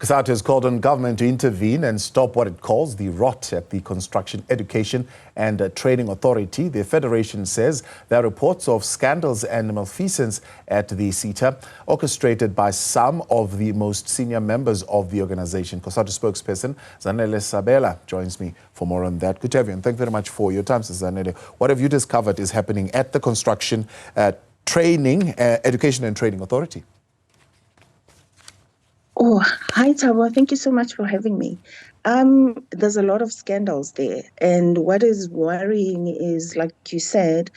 Cosatu has called on government to intervene and stop what it calls the rot at the Construction Education and Training Authority. The Federation says there are reports of scandals and malfeasance at the CETA, orchestrated by some of the most senior members of the organization. Cosatu spokesperson Zanele Sabela joins me for more on that. Good to have you, and thank you very much for your time, Zanele. What have you discovered is happening at the Construction Education and Training Authority? Oh, hi, Tabo. Thank you so much for having me. There's a lot of scandals there. And what is worrying is, like you said,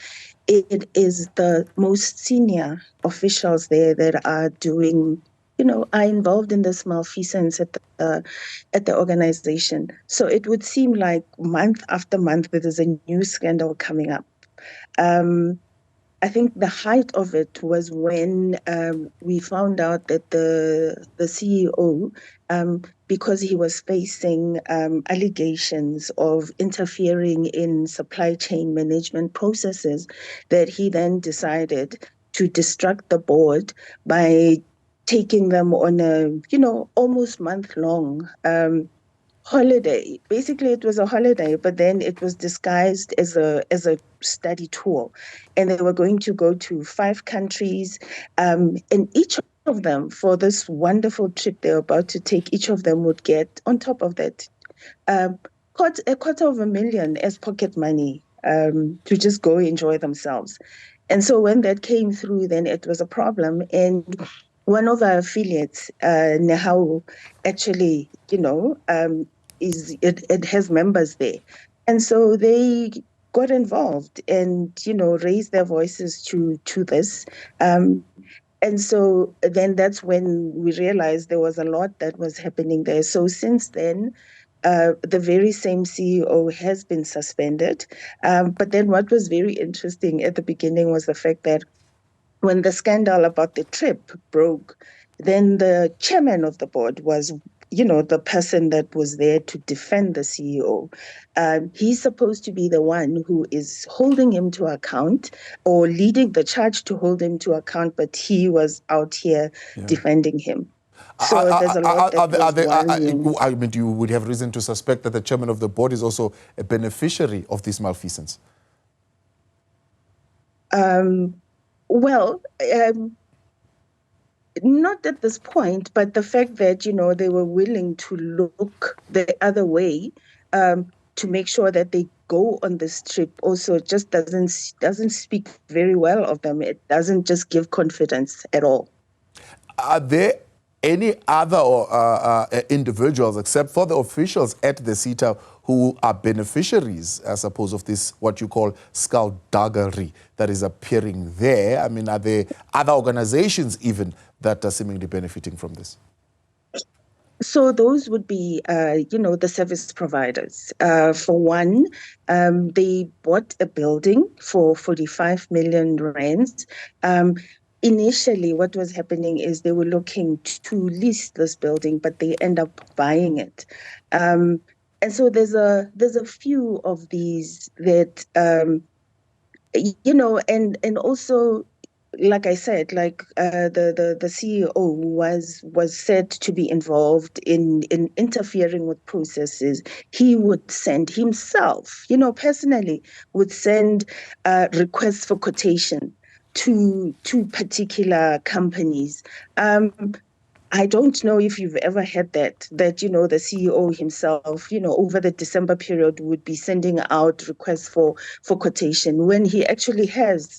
it is the most senior officials there that are doing, are involved in this malfeasance at the organization. So it would seem like month after month, there is a new scandal coming up. I think the height of it was when we found out that the CEO, because he was facing allegations of interfering in supply chain management processes, that he then decided to distract the board by taking them on a, almost month-long holiday. Basically, it was a holiday, but then it was disguised as a study tour, and they were going to go to 5 countries, and each of them, for this wonderful trip they're about to take, each of them would get on top of that $250,000 as pocket money to just go enjoy themselves. And so when that came through, then it was a problem. And one of our affiliates, Nehau, actually, it has members there. And so they got involved and, raised their voices to this. And so then that's when we realized there was a lot that was happening there. So since then, the very same CEO has been suspended. But then what was very interesting at the beginning was the fact that when the scandal about the trip broke, then the chairman of the board was, the person that was there to defend the CEO. He's supposed to be the one who is holding him to account or leading the charge to hold him to account, but he was out here defending him. So there's a lot I mean, you would have reason to suspect that the chairman of the board is also a beneficiary of this malfeasance. Well, not at this point, but the fact that, they were willing to look the other way to make sure that they go on this trip also just doesn't speak very well of them. It doesn't just give confidence at all. Are there any other individuals, except for the officials at the CETA, who are beneficiaries, I suppose, of this, what you call skullduggery that is appearing there? I mean, are there other organizations even that are seemingly benefiting from this? So those would be, the service providers. For one, they bought a building for 45 million rands. Initially, what was happening is they were looking to lease this building, but they end up buying it. And so there's a few of these that, and also, like I said, like the CEO was said to be involved in interfering with processes. He would send himself, personally, would send requests for quotation to particular companies. I don't know if you've ever had that the CEO himself, over the December period would be sending out requests for quotation when he actually has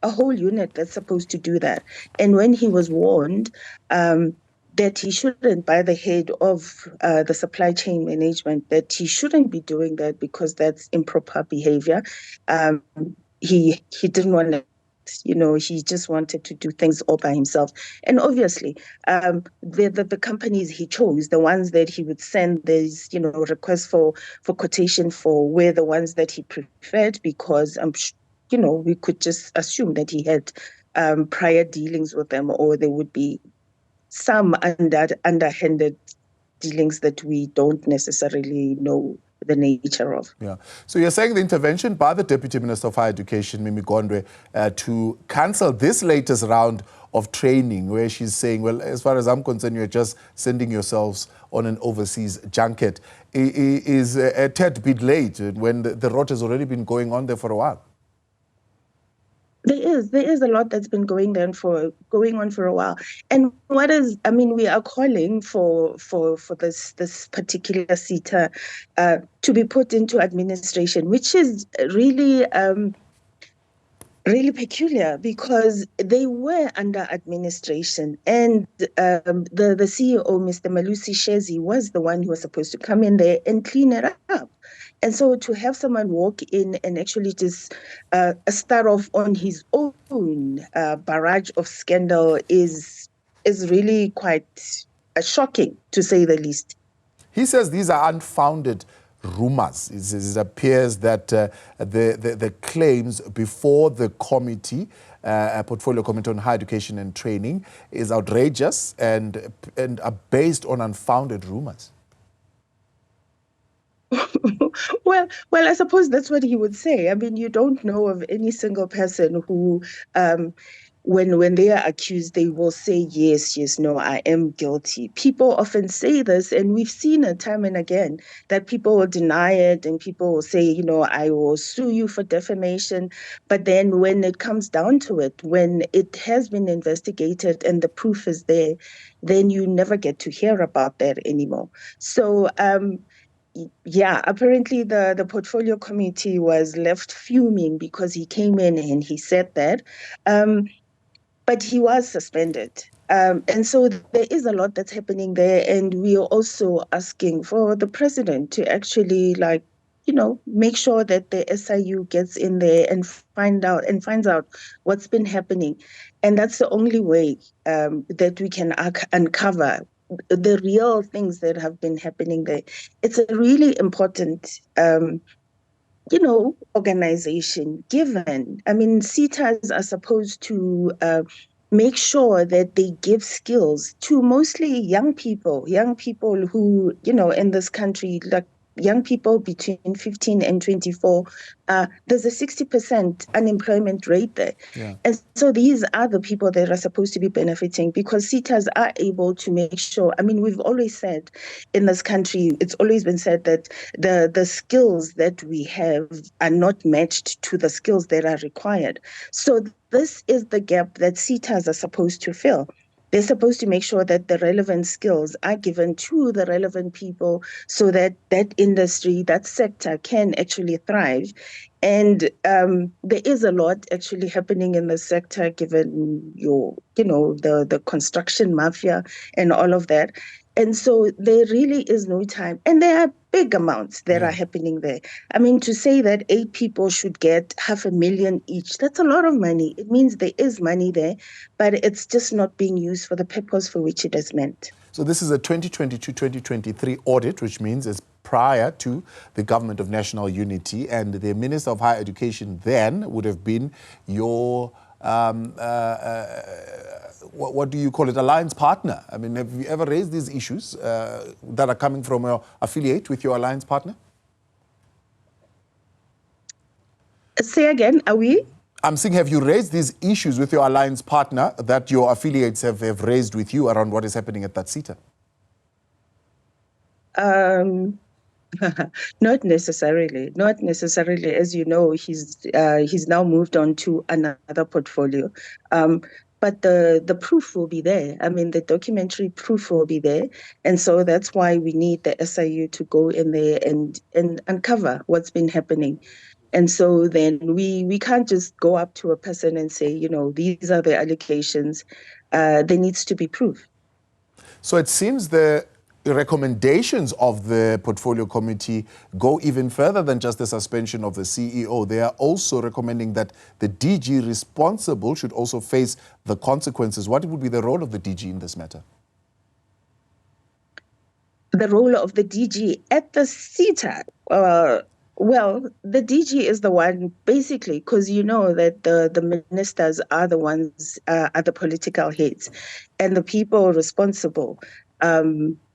a whole unit that's supposed to do that. And when he was warned that he shouldn't, by the head of the supply chain management, that he shouldn't be doing that because that's improper behavior, he didn't want to. He just wanted to do things all by himself. And obviously, the companies he chose, the ones that he would send these, requests for quotation for, were the ones that he preferred because, we could just assume that he had prior dealings with them, or there would be some underhanded dealings that we don't necessarily know the nature of. Yeah. So you're saying the intervention by the Deputy Minister of Higher Education, Mimi Gondwe, to cancel this latest round of training, where she's saying, well, as far as I'm concerned, you're just sending yourselves on an overseas junket, is a tad bit late when the rot has already been going on there for a while. There is a lot that's been going on for a while. And we are calling for this particular CETA to be put into administration, which is really really peculiar because they were under administration, and the CEO, Mr. Malusi Shezi, was the one who was supposed to come in there and clean it up. And so to have someone walk in and actually just start off on his own barrage of scandal is really quite shocking, to say the least. He says these are unfounded rumors. It appears that the claims before the committee, Portfolio Committee on Higher Education and Training, is outrageous and are based on unfounded rumors. Well, I suppose that's what he would say. I mean, you don't know of any single person who, when they are accused, they will say, yes, no, I am guilty. People often say this, and we've seen it time and again, that people will deny it, and people will say, I will sue you for defamation. But then when it comes down to it, when it has been investigated and the proof is there, then you never get to hear about that anymore. So, yeah, apparently the portfolio committee was left fuming because he came in and he said that, but he was suspended. And so there is a lot that's happening there, and we are also asking for the president to actually make sure that the SIU gets in there and finds out what's been happening. And that's the only way that we can uncover the real things that have been happening there. It's a really important, organization, given, CETAs are supposed to make sure that they give skills to mostly young people who, in this country, like young people between 15 and 24, there's a 60% unemployment rate there. Yeah. And so these are the people that are supposed to be benefiting, because CETAs are able to make sure, we've always said in this country, it's always been said that the skills that we have are not matched to the skills that are required. So this is the gap that CETAs are supposed to fill. They're supposed to make sure that the relevant skills are given to the relevant people so that that industry, that sector can actually thrive. And there is a lot actually happening in the sector, given the construction mafia and all of that. And so there really is no time. And there are big amounts that are happening there. To say that 8 people should get $500,000 each, that's a lot of money. It means there is money there, but it's just not being used for the purpose for which it is meant. So this is a 2022-2023 audit, which means it's prior to the Government of National Unity, and the Minister of Higher Education then would have been your what do you call it, alliance partner? Have you ever raised these issues that are coming from your affiliate with your alliance partner? Say again, are we? I'm saying, have you raised these issues with your alliance partner that your affiliates have raised with you around what is happening at that CETA? Not necessarily. As you know, he's now moved on to another portfolio. But the proof will be there. The documentary proof will be there. And so that's why we need the SIU to go in there and uncover what's been happening. And so then we can't just go up to a person and say, these are the allegations. There needs to be proof. So it seems the recommendations of the Portfolio Committee go even further than just the suspension of the CEO. They are also recommending that the DG responsible should also face the consequences. What would be the role of the DG in this matter? The role of the DG at the CETA? Well, the DG is the one, basically, because you know that the ministers are the ones, are the political heads, and the people responsible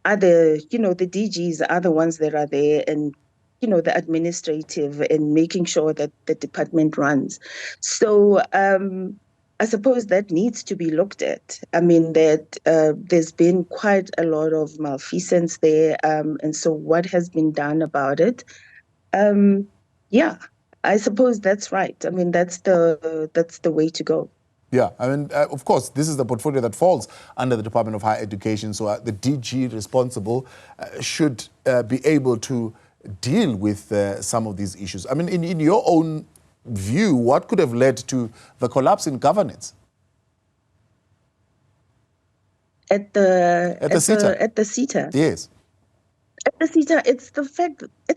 are the DGs are the ones that are there and the administrative and making sure that the department runs. So I suppose that needs to be looked at. I mean, that there's been quite a lot of malfeasance there, and so what has been done about it? Yeah, I suppose that's right. I mean, that's the way to go. Yeah, I mean, of course, this is the portfolio that falls under the Department of Higher Education, so the DG responsible should be able to deal with some of these issues. I mean, in your own view, what could have led to the collapse in governance? At the CETA? At the CETA. Yes. At the CETA, it's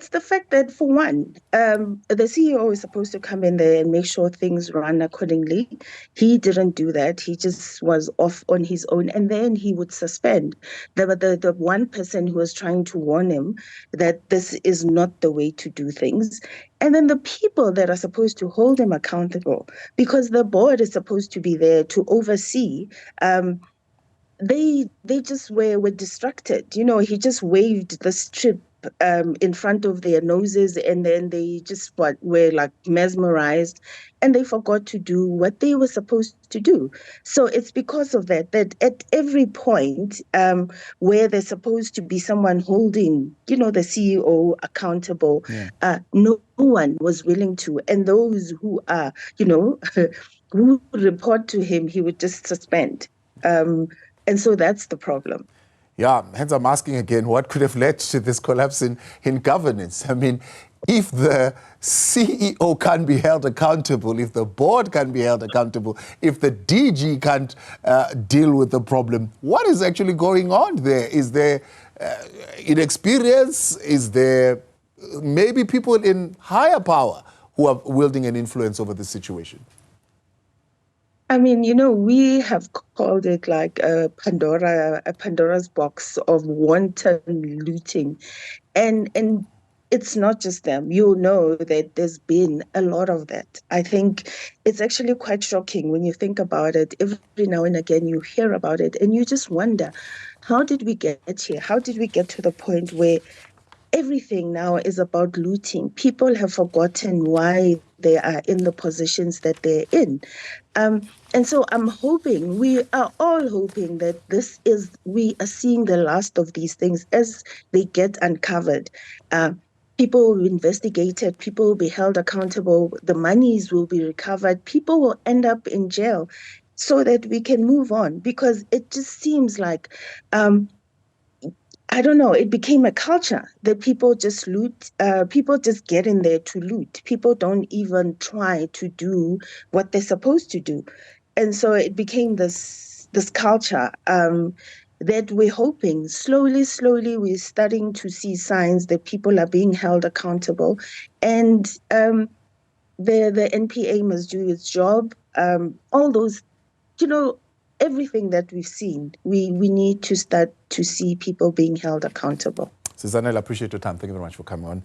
the fact that, for one, the CEO is supposed to come in there and make sure things run accordingly. He didn't do that. He just was off on his own, and then he would suspend the one person who was trying to warn him that this is not the way to do things. And then the people that are supposed to hold him accountable, because the board is supposed to be there to oversee. They just were distracted. He just waved the strip in front of their noses, and then they just were like mesmerized, and they forgot to do what they were supposed to do. So it's because of that at every point where there's supposed to be someone holding, the CEO accountable, no one was willing to, and those who are, who report to him, he would just suspend. And so that's the problem. Yeah, hence I'm asking again, what could have led to this collapse in governance? I mean, if the CEO can't be held accountable, if the board can't be held accountable, if the DG can't deal with the problem, what is actually going on there? Is there inexperience? Is there maybe people in higher power who are wielding an influence over the situation? I mean, we have called it like a Pandora's box of wanton looting. And it's not just them. You know that there's been a lot of that. I think it's actually quite shocking when you think about it. Every now and again, you hear about it and you just wonder, how did we get here? How did we get to the point where everything now is about looting? People have forgotten why they are in the positions that they're in. And so we are all hoping that we are seeing the last of these things as they get uncovered. People will be investigated, people will be held accountable, the monies will be recovered, people will end up in jail so that we can move on, because it just seems like I don't know, it became a culture that people just loot, people just get in there to loot. People don't even try to do what they're supposed to do. And so it became this culture that we're hoping slowly, we're starting to see signs that people are being held accountable. And the NPA must do its job. All those, everything that we've seen, we need to start to see people being held accountable. Zanele, I appreciate your time. Thank you very much for coming on.